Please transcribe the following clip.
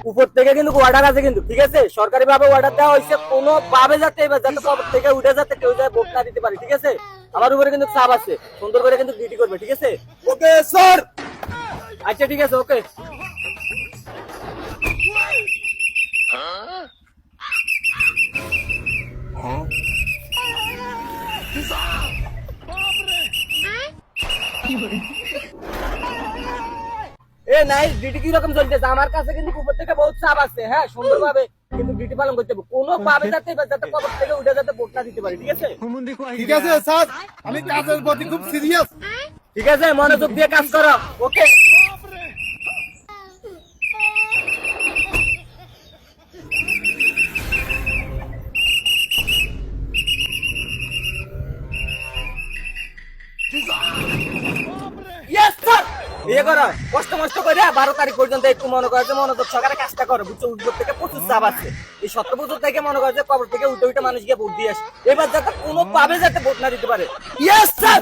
উপর থেকে কিন্তু অর্ডার আছে কিন্তু, ঠিক আছে? সরকারি ভাবে অর্ডার দেওয়া হয়েছে, কোনো ভাবে যাতে এবার যাতে কবর থেকে উঠে যাতে কেউ যায় ভোট না দিতে পারে, ঠিক আছে? আমার উপরে কিন্তু চাপ আছে, সুন্দর করে কিন্তু ডিউটি করবে, ঠিক আছে? Okay sir. আচ্ছা ঠিক আছে, ওকে। এ নাই, ডিউটি কি রকম চলতেছে? আমার কাছে কিন্তু উপর থেকে বহুত চাপ আছে, হ্যাঁ, সুন্দরভাবে কিন্তু ডিউটি পালন করতে হবে, কোনো ভাবে যাতে এবার যাতে কবর থেকে উঠে যাতে ভোট না দিতে পারে, ঠিক আছে? ঠিক আছে স্যার, আমি কাজের প্রতি খুব সিরিয়াস। ঠিক আছে, মনোযোগ দিয়ে কাজ করো, ওকে? Yes, sir! ইয়ে করো, কষ্ট মষ্ট করে 12 তারিখ পর্যন্ত একটু মনে করে যে মনোযোগ সহকারে কাজটা করো, বুঝছো? উপর থেকে প্রচুর চাপ আছে, এই 17 বছর থেকে মনে করে যে কবর থেকে উঠে উঠে মানুষ গিয়ে ভোট দিয়ে আসে, এবার যাতে কোনো ভাবে যাতে ভোট না দিতে পারে। Yes sir.